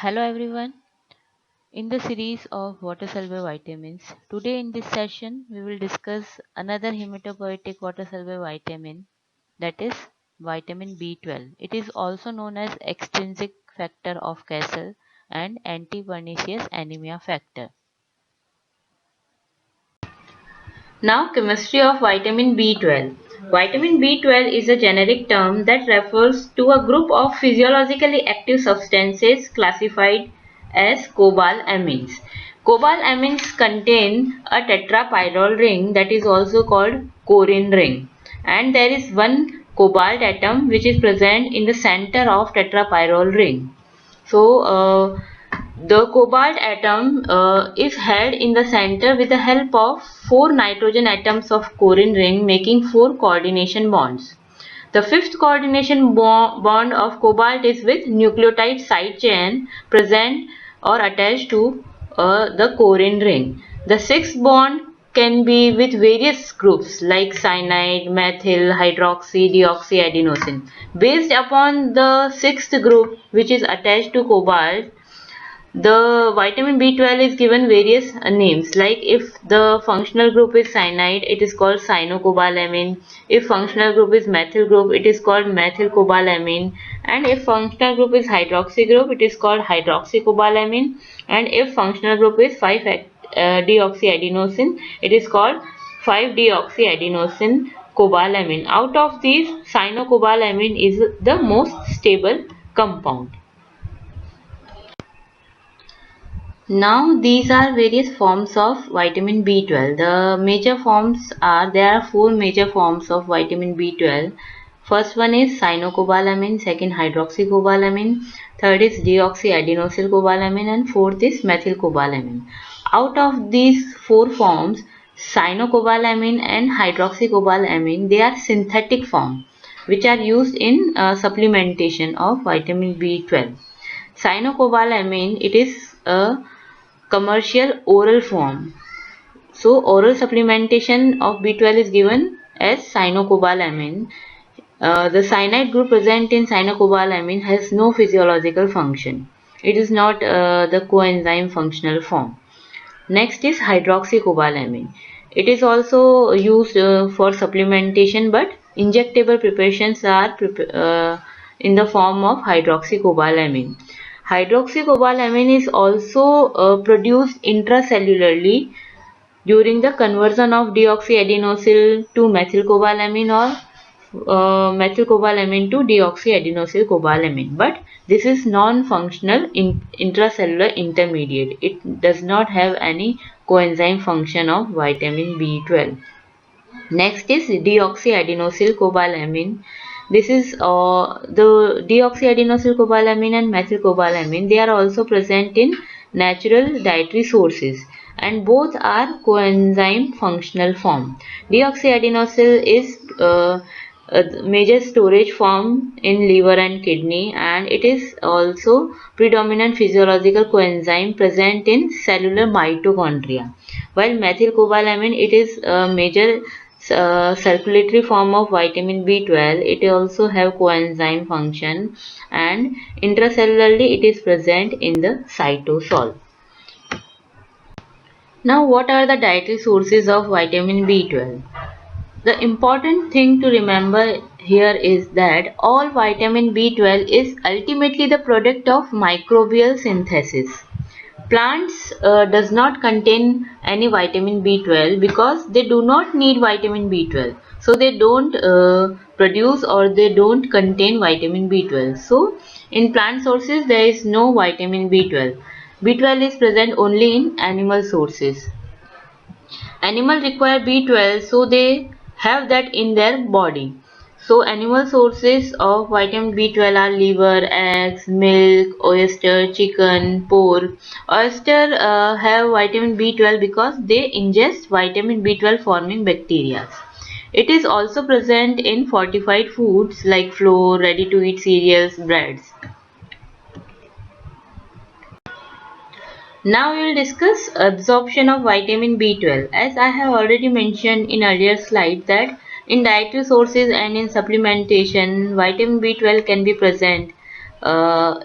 Hello everyone. In the series of water soluble vitamins, today in this session we will discuss another hematopoietic water soluble vitamin, that is vitamin B12. It is also known as extrinsic factor of Castle and anti-pernicious anemia factor. Now, chemistry of vitamin B12. Vitamin B12 is a generic term that refers to a group of physiologically active substances classified as cobalamins. Cobalamins contain a tetrapyrrole ring that is also called choline ring, and there is one cobalt atom which is present in the center of tetrapyrrole ring. So, the cobalt atom is held in the center with the help of 4 nitrogen atoms of choline ring, making 4 coordination bonds. The fifth coordination bond of cobalt is with nucleotide side chain present or attached to the choline ring. The sixth bond can be with various groups like cyanide, methyl, hydroxy, deoxyadenosine. Based upon the sixth group which is attached to cobalt, the vitamin B12 is given various names, like if the functional group is cyanide, it is called cyanocobalamin. If functional group is methyl group, it is called methylcobalamin. And if functional group is hydroxy group, it is called hydroxycobalamin. And if functional group is 5-deoxyadenosine, it is called 5-deoxyadenosine cobalamin. Out of these, cyanocobalamin is the most stable compound. Now these are various forms of vitamin B12. The major forms are, there are 4 major forms of vitamin B12. First one is cyanocobalamin, second hydroxycobalamin, third is deoxyadenosylcobalamin, and fourth is methylcobalamin. Out of these 4 forms, cyanocobalamin and hydroxycobalamin, they are synthetic form which are used in supplementation of vitamin B12. Cyanocobalamin, it is a commercial oral form. So oral supplementation of B12 is given as cyanocobalamin. The cyanide group present in cyanocobalamin has no physiological function. It is not the coenzyme functional form. Next is hydroxycobalamin. It is also used for supplementation, but injectable preparations are in the form of hydroxycobalamin. Hydroxycobalamin is also produced intracellularly during the conversion of deoxyadenosine to methylcobalamin or methylcobalamin to deoxyadenosylcobalamin, but this is non-functional intracellular intermediate. It does not have any coenzyme function of vitamin B12. Next is deoxyadenosylcobalamin. This is the deoxyadenosylcobalamin and methylcobalamin. They are also present in natural dietary sources, and both are coenzyme functional form. Deoxyadenosine is a major storage form in liver and kidney, and it is also predominant physiological coenzyme present in cellular mitochondria. While methylcobalamin, it is a major circulatory form of vitamin B12. It also have coenzyme function, and intracellularly it is present in the cytosol. Now, what are the dietary sources of vitamin B12? The important thing to remember here is that all vitamin B12 is ultimately the product of microbial synthesis. Plants does not contain any vitamin B12 because they do not need vitamin B12. So they don't produce or they don't contain vitamin B12. So in plant sources there is no vitamin B12. B12 is present only in animal sources. Animals require B12, so they have that in their body. So animal sources of vitamin B12 are liver, eggs, milk, oyster, chicken, pork. Oyster have vitamin B12 because they ingest vitamin B12 forming bacteria. It is also present in fortified foods like flour, ready to eat cereals, breads. Now we will discuss absorption of vitamin B12. As I have already mentioned in earlier slide that in dietary sources and in supplementation, vitamin B12 can be present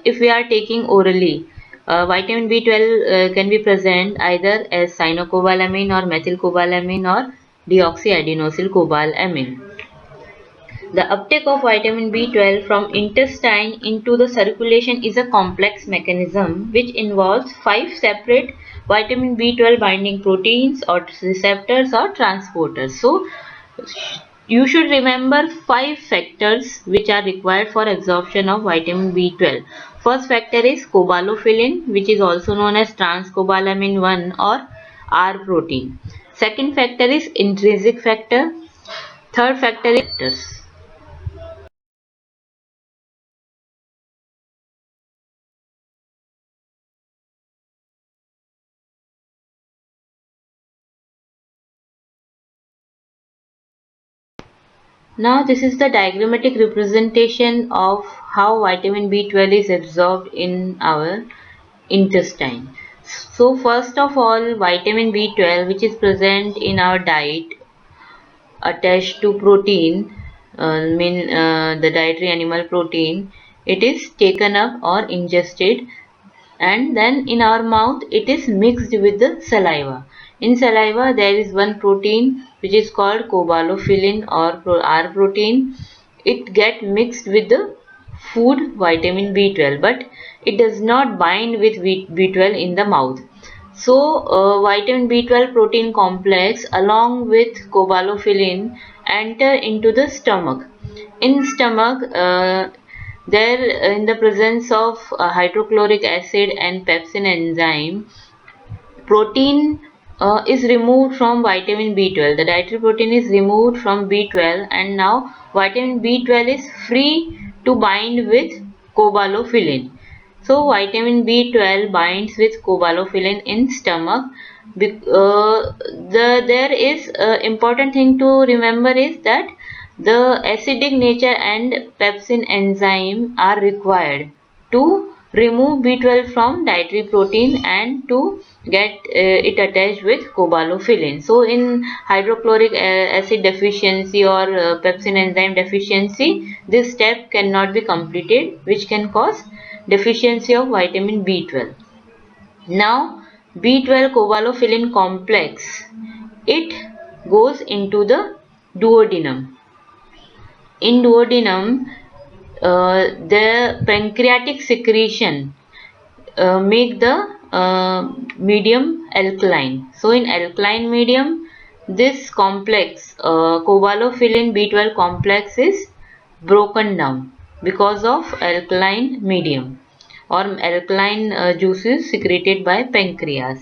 if we are taking orally. Vitamin B12 can be present either as cyanocobalamin or methylcobalamin or deoxyadenosylcobalamin. The uptake of vitamin B12 from intestine into the circulation is a complex mechanism which involves 5 separate vitamin B12 binding proteins or receptors or transporters. So, you should remember 5 factors which are required for absorption of vitamin B12. First factor is cobalamin, which is also known as transcobalamin 1 or R protein. Second factor is intrinsic factor. Third factor is factors. Now this is the diagrammatic representation of how vitamin B12 is absorbed in our intestine. So first of all, vitamin B12, which is present in our diet attached to protein, the dietary animal protein, it is taken up or ingested, and then in our mouth it is mixed with the saliva. In saliva there is one protein which is called cobalamin or R protein. It get mixed with the food vitamin B12, but it does not bind with B12 in the mouth. So vitamin B12 protein complex along with cobalamin enter into the stomach. In stomach, there in the presence of hydrochloric acid and pepsin enzyme, protein is removed from vitamin B12. The dietary protein is removed from B12, and now vitamin B12 is free to bind with cobalamin. So vitamin B12 binds with cobalamin in stomach. There is important thing to remember is that the acidic nature and pepsin enzyme are required to remove B12 from dietary protein and to get it attached with cobalamin. So in hydrochloric acid deficiency or pepsin enzyme deficiency, this step cannot be completed, which can cause deficiency of vitamin B12. Now B12 cobalamin complex, it goes into the duodenum. In duodenum, the pancreatic secretion make the medium alkaline. So in alkaline medium, this complex cobalamin B12 complex is broken down because of alkaline medium or alkaline juices secreted by pancreas.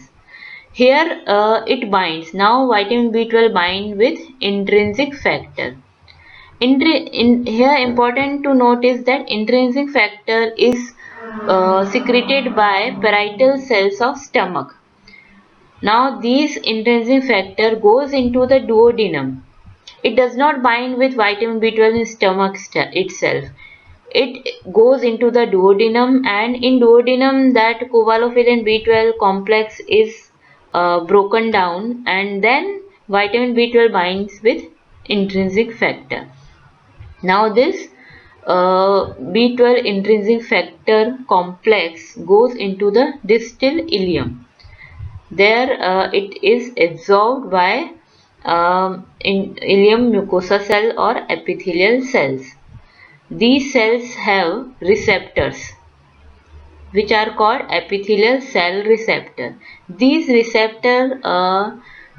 Here it binds. Now vitamin B12 bind with intrinsic factor. Here important to note is that intrinsic factor is secreted by parietal cells of stomach. Now these intrinsic factor goes into the duodenum. It does not bind with vitamin B12 in stomach itself. It goes into the duodenum, and in duodenum that cobalamin B12 complex is broken down, and then vitamin B12 binds with intrinsic factor. Now this B12 intrinsic factor complex goes into the distal ileum. There it is absorbed by in ileum mucosa cell or epithelial cells. These cells have receptors which are called epithelial cell receptor. These receptor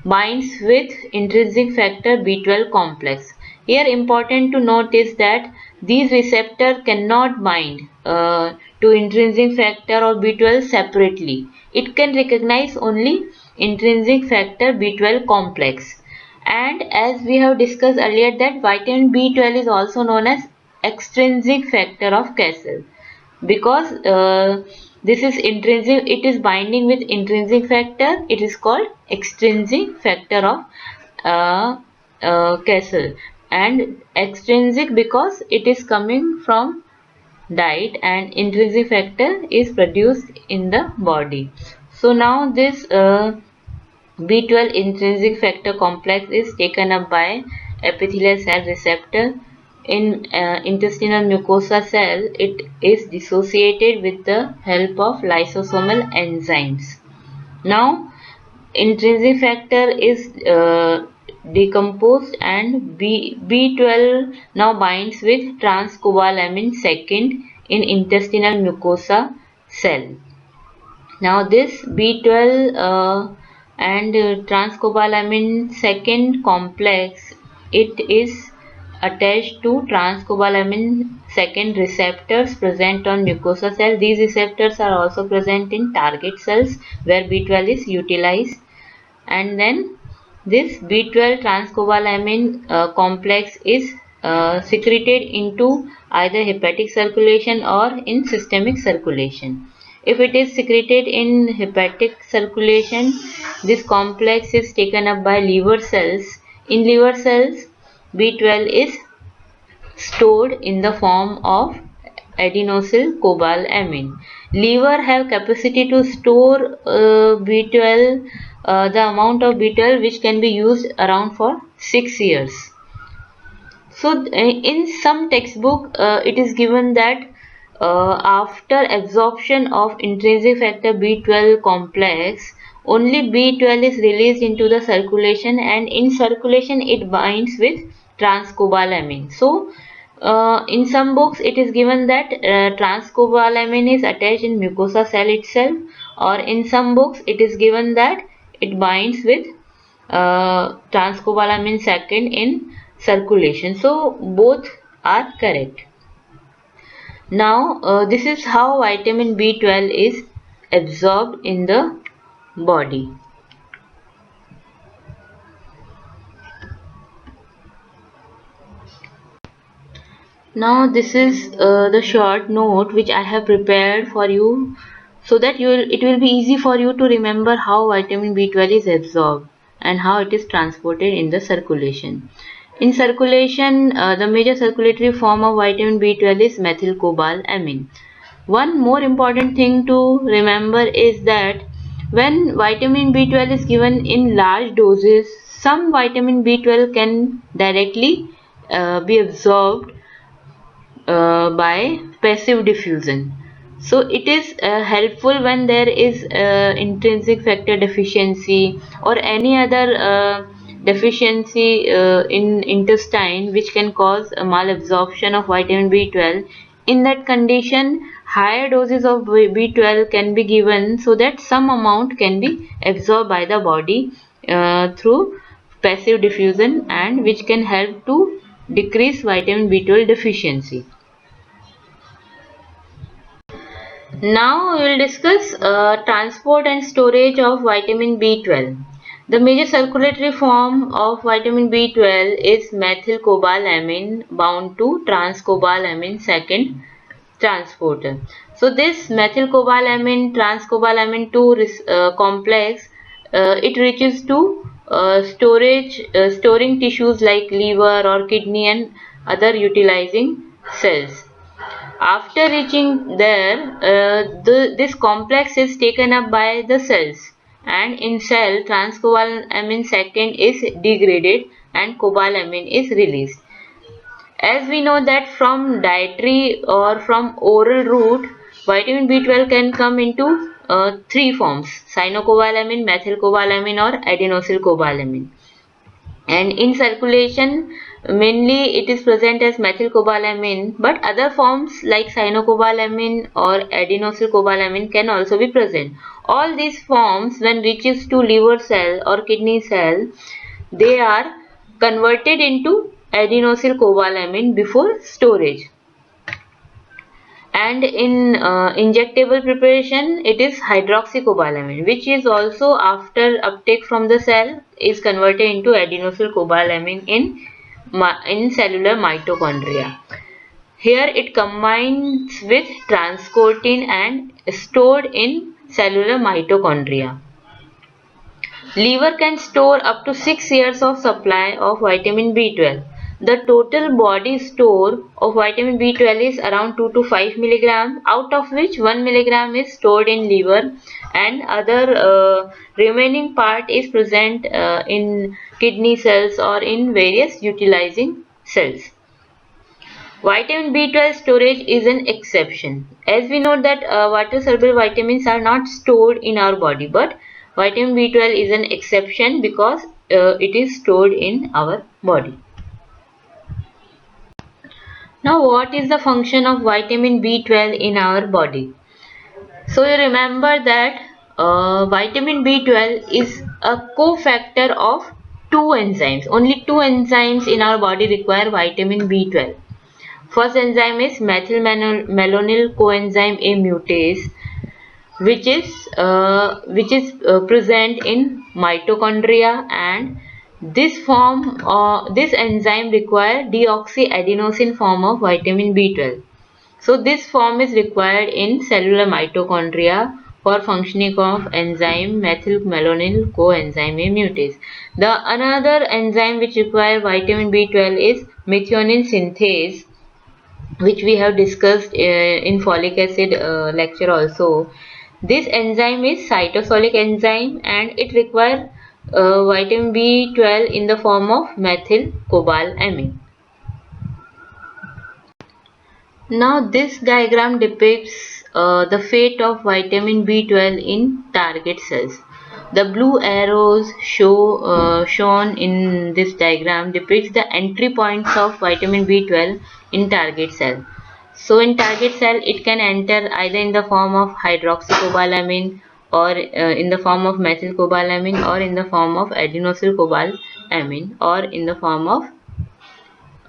binds with intrinsic factor B12 complex. Here important to note is that these receptor cannot bind to intrinsic factor or B12 separately. It can recognize only intrinsic factor B12 complex. And as we have discussed earlier that vitamin B12 is also known as extrinsic factor of Castle, because this is intrinsic, it is binding with intrinsic factor, it is called extrinsic factor of Castle, and extrinsic because it is coming from diet, and intrinsic factor is produced in the body. So now this B12 intrinsic factor complex is taken up by epithelial cell receptor in intestinal mucosa cell, it is dissociated with the help of lysosomal enzymes. Now, intrinsic factor is decomposed and B12 now binds with transcobalamin second in intestinal mucosa cell. Now this B12 and transcobalamin second complex, it is attached to transcobalamin second receptors present on mucosa cell. These receptors are also present in target cells where B12 is utilized, and then this B12 transcobalamin complex is secreted into either hepatic circulation or in systemic circulation. If it is secreted in hepatic circulation, this complex is taken up by liver cells. In liver cells, B12 is stored in the form of adenosyl cobalamin. Liver have capacity to store B12, the amount of B12 which can be used around for 6 years. So in some textbook it is given that after absorption of intrinsic factor B12 complex, only B12 is released into the circulation, and in circulation it binds with transcobalamin. So in some books it is given that transcobalamin is attached in mucosa cell itself, or in some books it is given that it binds with transcobalamin second in circulation. So both are correct. Now this is how vitamin B12 is absorbed in the body. Now this is the short note which I have prepared for you, so that it will be easy for you to remember how vitamin B12 is absorbed and how it is transported in the circulation. In circulation, the major circulatory form of vitamin B12 is methylcobalamin. One more important thing to remember is that when vitamin B12 is given in large doses, some vitamin B12 can directly be absorbed by passive diffusion. So it is helpful when there is intrinsic factor deficiency or any other deficiency in intestine which can cause a malabsorption of vitamin B12. In that condition, higher doses of B12 can be given so that some amount can be absorbed by the body through passive diffusion, and which can help to decrease vitamin B12 deficiency. Now we will discuss transport and storage of vitamin B12. The major circulatory form of vitamin B12 is methylcobalamin bound to transcobalamin second transporter. So this methylcobalamin transcobalamin 2 complex, it reaches to storing tissues like liver or kidney and other utilizing cells. After reaching there, this complex is taken up by the cells, and in cell transcobalamin second is degraded and cobalamin is released. As we know that from dietary or from oral route, vitamin B12 can come into three forms: cyanocobalamin, methylcobalamin or adenosylcobalamin. And in circulation, mainly it is present as methylcobalamin, but other forms like cyanocobalamin or adenosylcobalamin can also be present. All these forms, when reaches to liver cell or kidney cell, they are converted into adenosylcobalamin before storage. And in injectable preparation, it is hydroxycobalamin, which is also after uptake from the cell is converted into adenosylcobalamin in cellular mitochondria. Here it combines with transcortin and stored in cellular mitochondria. Liver can store up to 6 years of supply of vitamin B12. The total body store of vitamin B12 is around 2 to 5 mg, out of which 1 mg is stored in liver, and other remaining part is present in kidney cells or in various utilizing cells. Vitamin B12 storage is an exception. As we know that water-soluble vitamins are not stored in our body, but vitamin B12 is an exception because it is stored in our body. Now, what is the function of vitamin B12 in our body? So, you remember that vitamin B12 is a cofactor of two enzymes. Only two enzymes in our body require vitamin B12. First enzyme is methylmalonyl coenzyme A mutase, which is present in mitochondria, and this enzyme require deoxyadenosine form of vitamin B12. So this form is required in cellular mitochondria for functioning of enzyme methylmalonyl coenzyme A mutase. The another enzyme which require vitamin B12 is methionine synthase, which we have discussed in folic acid lecture also. This enzyme is cytosolic enzyme and it requires vitamin B12 in the form of methylcobalamin. Now this diagram depicts the fate of vitamin B12 in target cells. The blue arrows shown in this diagram depicts the entry points of vitamin B12 in target cell. So in target cell it can enter either in the form of hydroxycobalamin or in the form of methylcobalamin or in the form of adenosylcobalamin or in the form of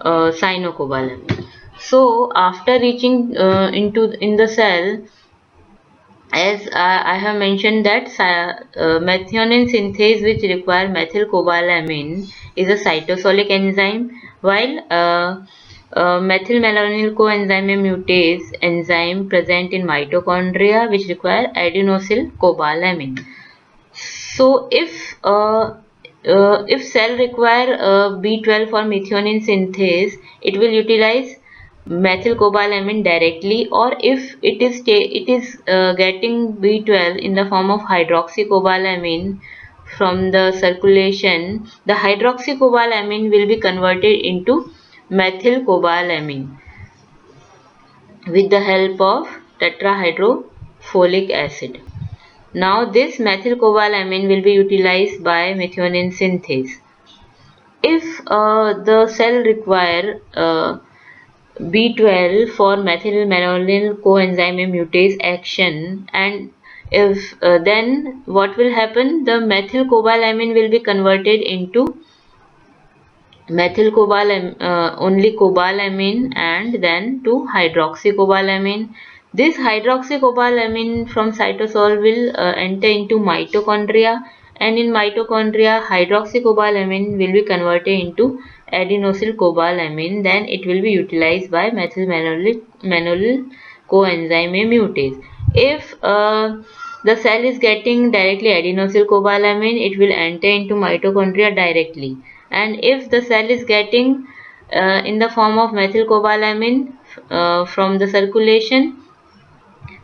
cyanocobalamin. So after reaching in the cell, as I have mentioned that methionine synthase which require methylcobalamin is a cytosolic enzyme, while methylmalonyl coenzyme mutase enzyme present in mitochondria which require adenosylcobalamin. So if cell require B12 for methionine synthase, it will utilize methylcobalamin directly, or if it is getting B12 in the form of hydroxycobalamin from the circulation, the hydroxycobalamin will be converted into methylcobalamin with the help of tetrahydrofolic acid. Now this methylcobalamin will be utilized by methionine synthase. If the cell require B12 for methylmalonyl coenzyme mutase action, and if then what will happen, the methylcobalamin will be converted into methylcobalamin, only cobalamin, and then to hydroxycobalamin. This hydroxycobalamin from cytosol will enter into mitochondria, and in mitochondria hydroxycobalamin will be converted into adenosylcobalamin. Then it will be utilized by methylmalonyl coenzyme mutase. If the cell is getting directly adenosylcobalamin, it will enter into mitochondria directly, and if the cell is getting in the form of methylcobalamin from the circulation,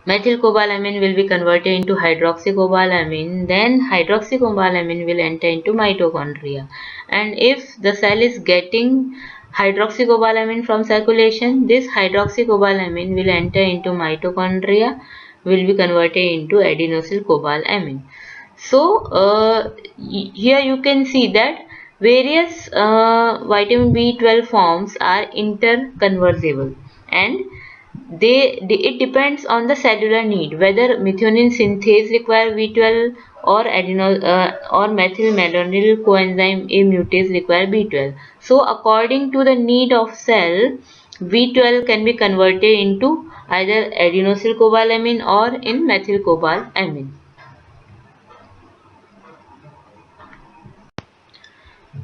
methylcobalamin will be converted into hydroxycobalamin, then hydroxycobalamin will enter into mitochondria, and if the cell is getting hydroxycobalamin from circulation, this hydroxycobalamin will enter into mitochondria, will be converted into adenosylcobalamin. So here you can see that various vitamin B12 forms are interconvertible, and it depends on the cellular need whether methionine synthase require B12 or or methylmalonyl coenzyme A mutase require B12. So according to the need of cell, B12 can be converted into either adenosylcobalamin or in methylcobalamin.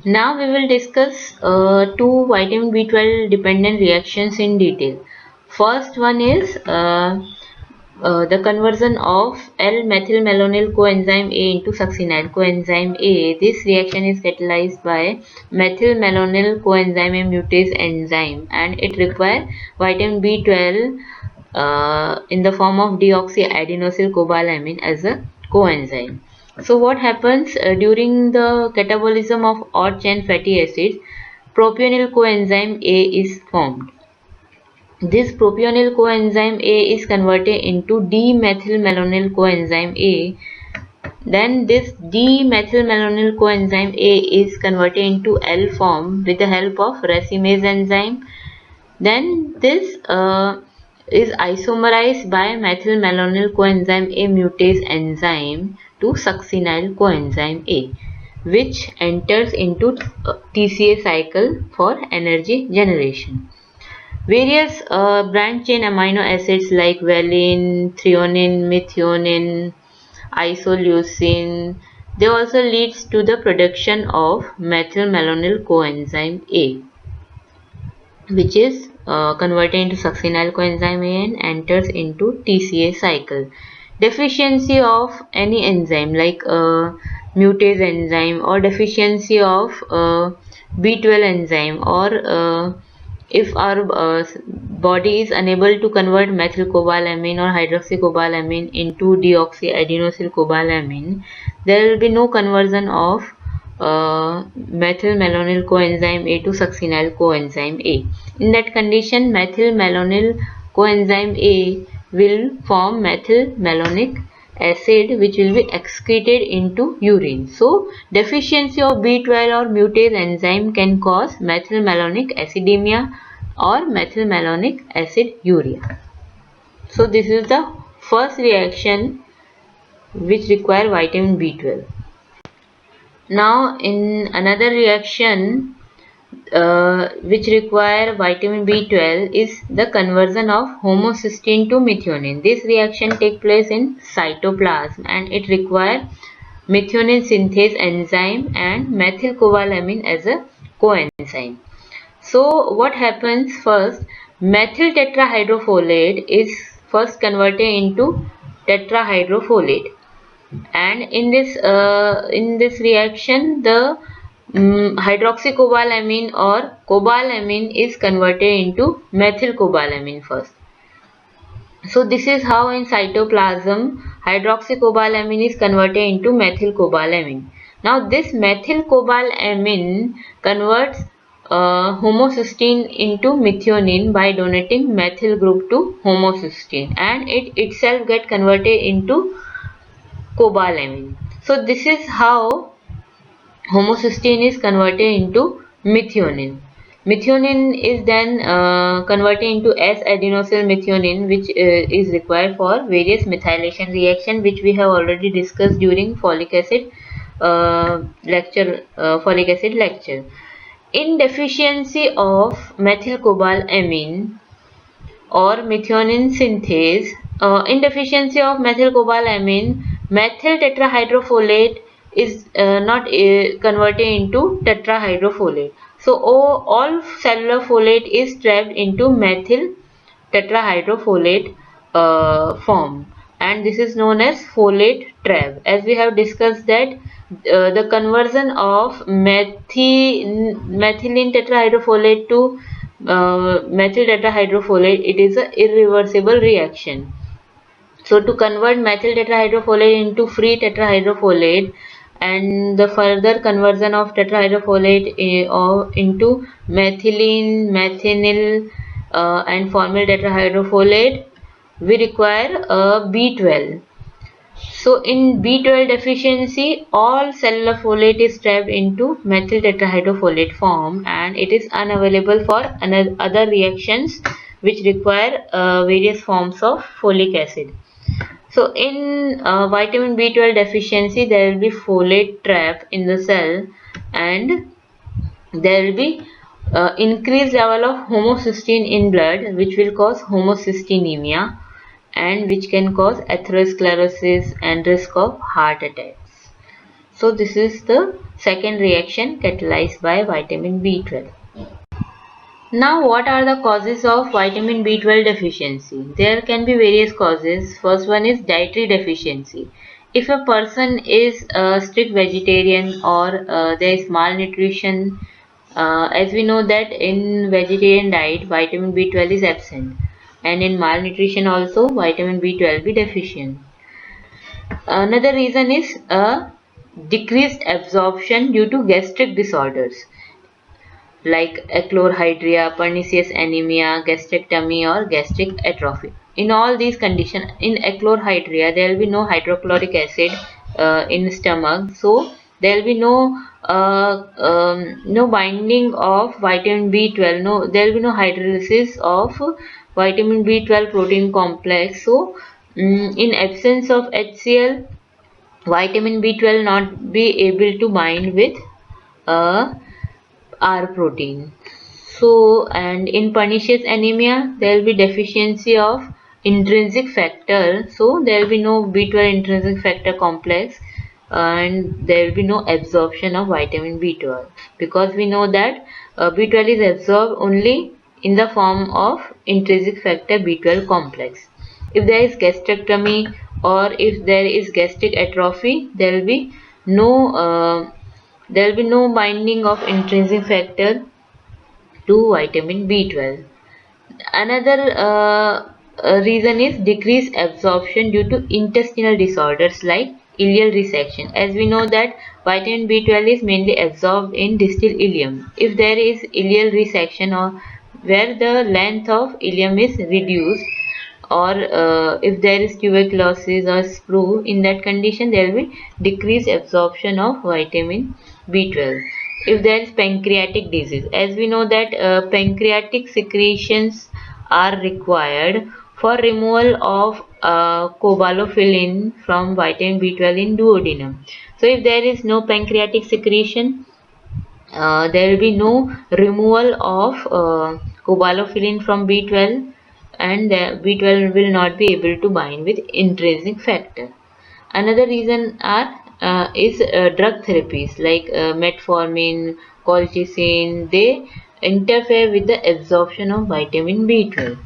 Now we will discuss two vitamin B12 dependent reactions in detail. First one is the conversion of L-methylmalonyl coenzyme A into succinyl coenzyme A. This reaction is catalyzed by methylmalonyl coenzyme A mutase enzyme, and it requires vitamin B12 in the form of deoxyadenosylcobalamin as a coenzyme. So what happens during the catabolism of odd chain fatty acids, propionyl coenzyme A is formed. This propionyl coenzyme A is converted into D-methylmalonyl coenzyme A. Then this D-methylmalonyl coenzyme A is converted into L form with the help of racemase enzyme. Then this is isomerized by methylmalonyl coenzyme A mutase enzyme to succinyl coenzyme A, which enters into TCA cycle for energy generation. Various branch chain amino acids like valine, threonine, methionine, isoleucine, they also leads to the production of methylmalonyl coenzyme A, which is converted into succinyl coenzyme A and enters into TCA cycle. Deficiency of any enzyme like mutase enzyme, or deficiency of B12 enzyme, or if our body is unable to convert methylcobalamin or hydroxycobalamin into deoxyadenosylcobalamin, there will be no conversion of methylmalonyl coenzyme A to succinyl coenzyme A. In that condition, methylmalonyl coenzyme A will form methylmalonic acid, which will be excreted into urine. So, deficiency of B12 or mutase enzyme can cause methylmalonic acidemia or methylmalonic aciduria. So, this is the first reaction which require vitamin B12. Now, in another reaction which require vitamin B12 is the conversion of homocysteine to methionine. This reaction takes place in cytoplasm and it requires methionine synthase enzyme and methylcobalamin as a coenzyme. So what happens first? Methyl tetrahydrofolate is first converted into tetrahydrofolate, and in this reaction the hydroxycobalamin or cobalamin is converted into methylcobalamin first. So this is how in cytoplasm hydroxycobalamin is converted into methylcobalamin. Now this methylcobalamin converts homocysteine into methionine by donating methyl group to homocysteine, and it itself get converted into cobalamin. So this is how homocysteine is converted into methionine. Methionine is then converted into S-adenosyl methionine, which is required for various methylation reaction, which we have already discussed during folic acid lecture. In deficiency of methylcobalamin or methionine synthase, in deficiency of methylcobalamin, methyl tetrahydrofolate is not converted into tetrahydrofolate. So all cellular folate is trapped into methyl tetrahydrofolate form, and this is known as folate trap. As we have discussed that the conversion of methylene tetrahydrofolate to methyl tetrahydrofolate, it is an irreversible reaction. So to convert methyl tetrahydrofolate into free tetrahydrofolate, and the further conversion of tetrahydrofolate into methylene, methinyl and formyl tetrahydrofolate, we require a B12. So in B12 deficiency, all cellular folate is trapped into methyl tetrahydrofolate form, and it is unavailable for other reactions which require various forms of folic acid. So in vitamin B12 deficiency, there will be folate trap in the cell, and there will be increased level of homocysteine in blood, which will cause homocysteinemia and which can cause atherosclerosis and risk of heart attacks. So this is the second reaction catalyzed by vitamin B12. Now what are the causes of vitamin B12 deficiency? There can be various causes. First one is dietary deficiency. If a person is a strict vegetarian or there is malnutrition, as we know that in vegetarian diet vitamin B12 is absent, and in malnutrition also vitamin B12 be deficient. Another reason is a decreased absorption due to gastric disorders. like achlorhydria, pernicious anemia, gastrectomy or gastric atrophy. In all these conditions, in achlorhydria, there will be no hydrochloric acid in stomach, so there will be no binding of vitamin B12. No, there will be no hydrolysis of vitamin B12 protein complex. So, in absence of HCl, vitamin B12 not be able to bind with uh, R protein. So, and in pernicious anemia, there will be deficiency of intrinsic factor. So, there will be no B12 intrinsic factor complex, and there will be no absorption of vitamin B12, because we know that B12 is absorbed only in the form of intrinsic factor B12 complex. If there is gastrectomy or if there is gastric atrophy, there will be no binding of intrinsic factor to vitamin B12. Another reason is decreased absorption due to intestinal disorders like ileal resection. As we know that vitamin B12 is mainly absorbed in distal ileum. If there is ileal resection or where the length of ileum is reduced, or if there is tuberculosis or sprue, in that condition there will be decreased absorption of vitamin B12. If there is pancreatic disease, as we know that pancreatic secretions are required for removal of cobalamin from vitamin B12 in duodenum. So if there is no pancreatic secretion, there will be no removal of cobalamin from B12, and the B12 will not be able to bind with intrinsic factor. Another reason is drug therapies like metformin, colchicine. They interfere with the absorption of vitamin B12.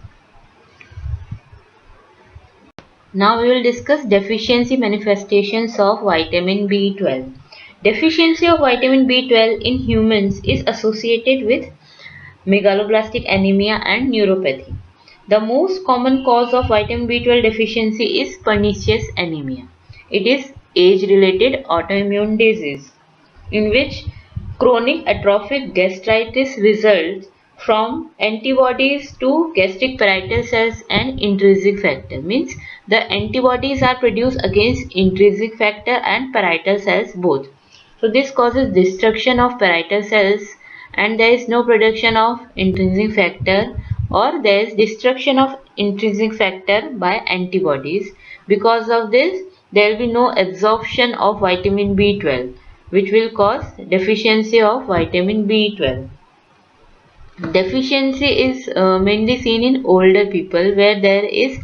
Now we will discuss deficiency manifestations of vitamin B12. Deficiency of vitamin B12 in humans is associated with megaloblastic anemia and neuropathy. The most common cause of vitamin B12 deficiency is pernicious anemia. It is age-related autoimmune disease in which chronic atrophic gastritis results from antibodies to gastric parietal cells and intrinsic factor. Means the antibodies are produced against intrinsic factor and parietal cells both. So this causes destruction of parietal cells, and there is no production of intrinsic factor, or there is destruction of intrinsic factor by antibodies. Because of this, there will be no absorption of vitamin B12, which will cause deficiency of vitamin B12. Deficiency is mainly seen in older people where there is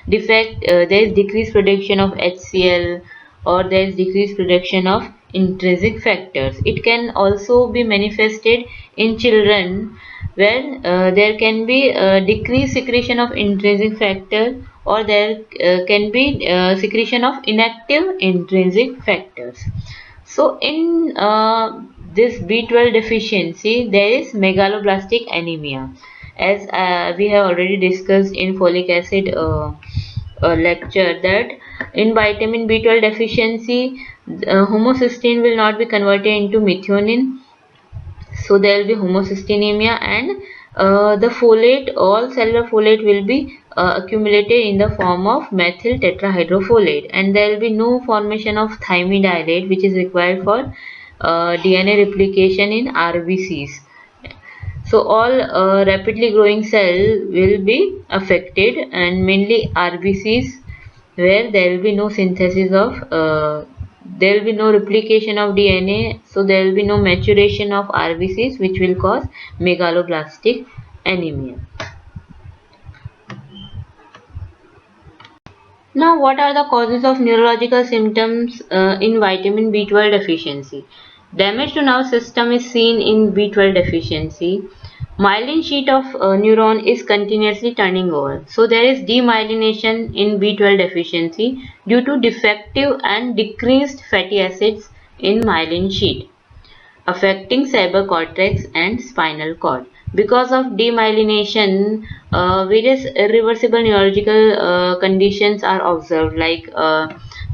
decreased production of HCl, or there is decreased production of intrinsic factors. It can also be manifested in children where there can be decreased secretion of intrinsic factor, or there can be secretion of inactive intrinsic factors. So in this B12 deficiency, there is megaloblastic anemia. As we have already discussed in folic acid lecture, that in vitamin B12 deficiency, homocysteine will not be converted into methionine, so there will be homocysteinemia, and the folate, all cellular folate will be accumulated in the form of methyl tetrahydrofolate, and there will be no formation of thymidylate, which is required for DNA replication in RBCs. So all rapidly growing cell will be affected, and mainly RBCs, where there will be no synthesis of there will be no replication of DNA, so there will be no maturation of RBCs, which will cause megaloblastic anemia. Now, what are the causes of neurological symptoms in vitamin B12 deficiency? Damage to nerve system is seen in B12 deficiency. Myelin sheet of neuron is continuously turning over. So there is demyelination in B12 deficiency due to defective and decreased fatty acids in myelin sheet, affecting cerebral cortex and spinal cord. Because of demyelination, various irreversible neurological conditions are observed, like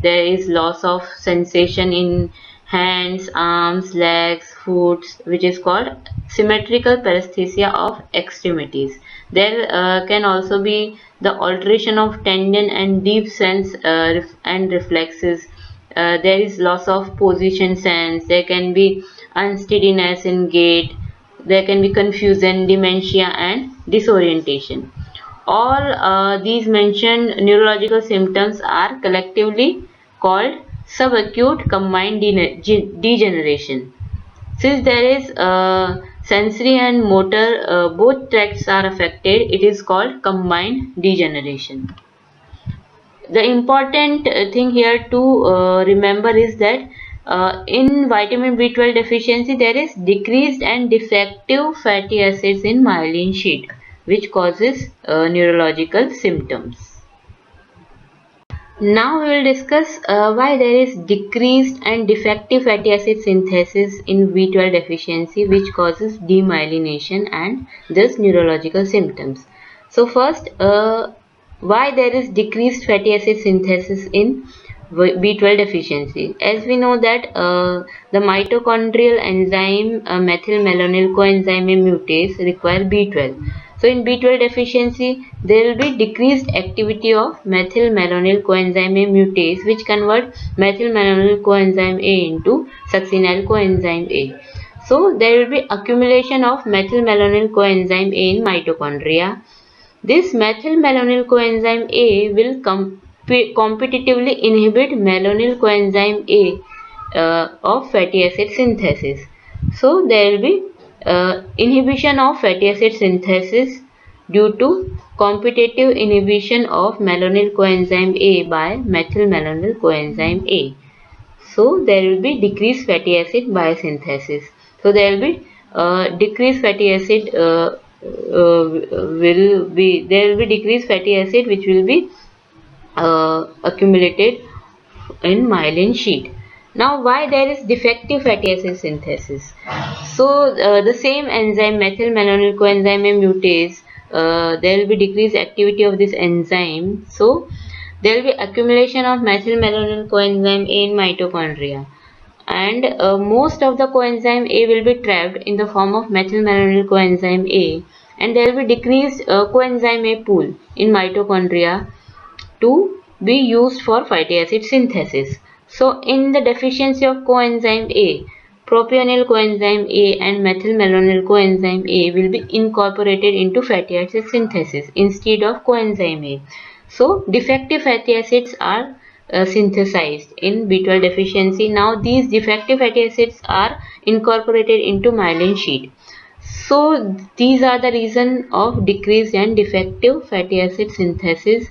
there is loss of sensation in hands, arms, legs, foot, which is called symmetrical paresthesia of extremities. There can also be the alteration of tendon and deep sense and reflexes. There is loss of position sense. There can be unsteadiness in gait. There can be confusion, dementia, and disorientation. All these mentioned neurological symptoms are collectively called subacute combined degeneration. Since there is sensory and motor, both tracts are affected, it is called combined degeneration. The important thing here to remember is that in vitamin B12 deficiency there is decreased and defective fatty acids in myelin sheath, which causes neurological symptoms. Now we will discuss why there is decreased and defective fatty acid synthesis in B12 deficiency, which causes demyelination and thus neurological symptoms. So first, why there is decreased fatty acid synthesis in B12 deficiency. As we know that the mitochondrial enzyme methylmalonyl coenzyme mutase require B12. So in B12 deficiency, there will be decreased activity of methylmalonyl coenzyme mutase, which convert methylmalonyl coenzyme A into succinyl coenzyme A. So there will be accumulation of methylmalonyl coenzyme A in mitochondria. This methylmalonyl coenzyme A will competitively inhibit malonyl coenzyme A of fatty acid synthesis. So there will be inhibition of fatty acid synthesis due to competitive inhibition of malonyl coenzyme A by methylmalonyl coenzyme A. So there will be decreased fatty acid biosynthesis. So there will be decreased fatty acid there will be decreased fatty acid which will be accumulated in myelin sheath. Now why there is defective fatty acid synthesis? So the same enzyme methylmalonyl coenzyme mutase, there will be decreased activity of this enzyme. So there will be accumulation of methylmalonyl coenzyme A in mitochondria, and most of the coenzyme A will be trapped in the form of methylmalonyl coenzyme A, and there will be decreased coenzyme A pool in mitochondria to be used for fatty acid synthesis. So in the deficiency of coenzyme A, propionyl coenzyme A and methylmalonyl coenzyme A will be incorporated into fatty acid synthesis instead of coenzyme A. So defective fatty acids are synthesized in B12 deficiency. Now these defective fatty acids are incorporated into myelin sheath. So these are the reason of decreased and defective fatty acid synthesis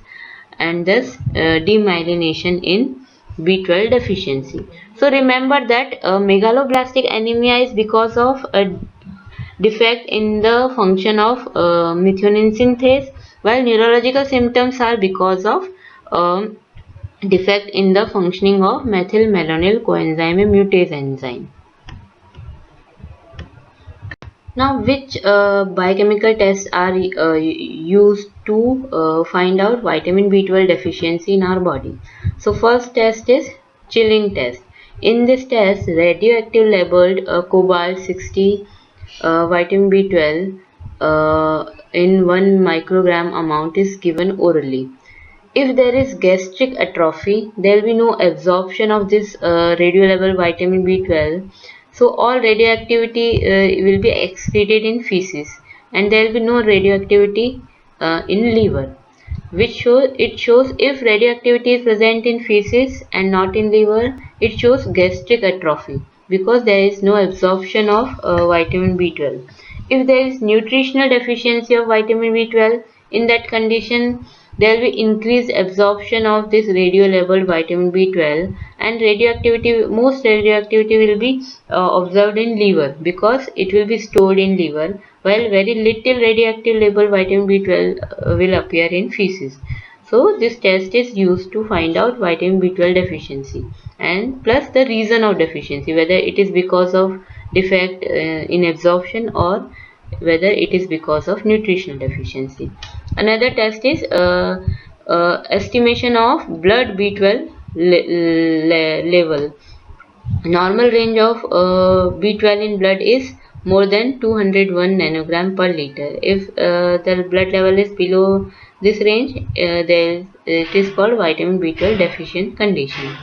and thus demyelination in B12 deficiency. So remember that megaloblastic anemia is because of a defect in the function of methionine synthase, while neurological symptoms are because of defect in the functioning of methylmalonyl coenzyme mutase enzyme. Now, which biochemical tests are used to find out vitamin B12 deficiency in our body? So, first test is chilling test. In this test, radioactive labeled cobalt 60 vitamin B12 in 1 microgram amount is given orally. If there is gastric atrophy, there will be no absorption of this radiolabeled vitamin B12. So all radioactivity will be excreted in feces, and there will be no radioactivity in liver, which shows if radioactivity is present in feces and not in liver, it shows gastric atrophy because there is no absorption of vitamin B12. If there is nutritional deficiency of vitamin B12, in that condition there will be increased absorption of this radio-labeled vitamin B12, and most radioactivity will be observed in liver because it will be stored in liver, while very little radioactive labeled vitamin B12 will appear in feces. So this test is used to find out vitamin B12 deficiency and plus the reason of deficiency, whether it is because of defect in absorption or whether it is because of nutritional deficiency. Another test is estimation of blood B12 level. Normal range of B12 in blood is more than 201 nanogram per liter. If the blood level is below this range, it is called vitamin B12 deficient condition.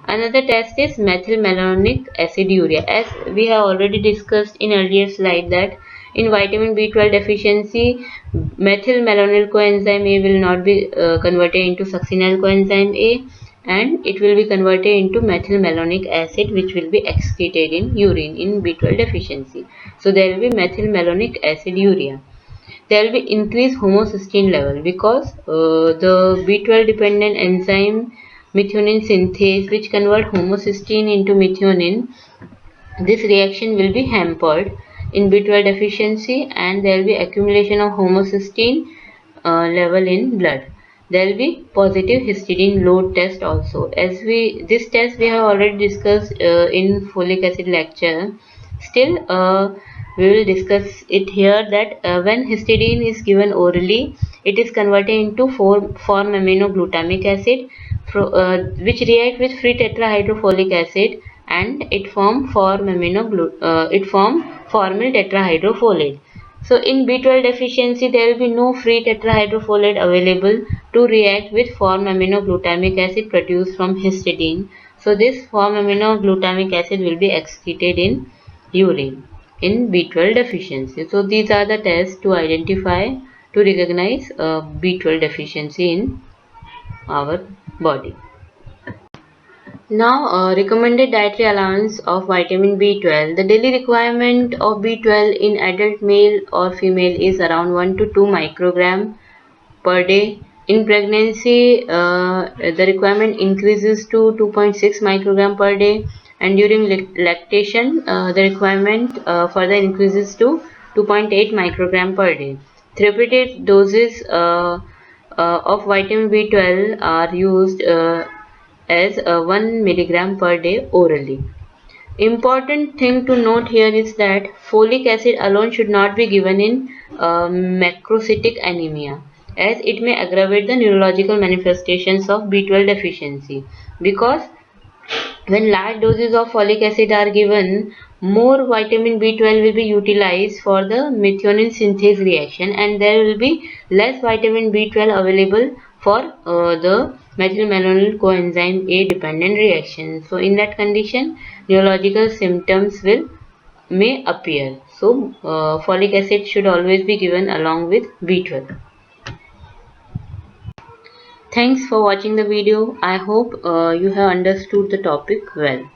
Another test is methylmalonic aciduria. As we have already discussed in earlier slide that in vitamin B12 deficiency, methylmalonyl coenzyme A will not be converted into succinyl coenzyme A, and it will be converted into methylmalonic acid, which will be excreted in urine in B12 deficiency. So there will be methylmalonic aciduria. There will be increased homocysteine level because the B12 dependent enzyme methionine synthase, which convert homocysteine into methionine, this reaction will be hampered in B12 deficiency, and there will be accumulation of homocysteine level in blood. There will be positive histidine load test also. As this test we have already discussed in folic acid lecture. Still, we will discuss it here that when histidine is given orally, it is converted into form aminoglutamic acid, which react with free tetrahydrofolic acid, and it form formyl tetrahydrofolate. So in B12 deficiency, there will be no free tetrahydrofolate available to react with form aminoglutamic acid produced from histidine. So this form aminoglutamic acid will be excreted in urine in B12 deficiency. So these are the tests to identify, to recognize B12 deficiency in our body. Now, recommended dietary allowance of vitamin B12. The daily requirement of B12 in adult male or female is around 1 to 2 microgram per day. In pregnancy, the requirement increases to 2.6 microgram per day, and during lactation, the requirement further increases to 2.8 microgram per day. Therapeutic doses of vitamin B12 are used as 1 milligram per day orally. Important thing to note here is that folic acid alone should not be given in macrocytic anemia, as it may aggravate the neurological manifestations of B12 deficiency. Because when large doses of folic acid are given, more vitamin B12 will be utilized for the methionine synthase reaction, and there will be less vitamin B12 available for the methylmalonyl coenzyme A dependent reaction. So in that condition, neurological symptoms may appear. So folic acid should always be given along with B12. Thanks for watching the video. I hope you have understood the topic well.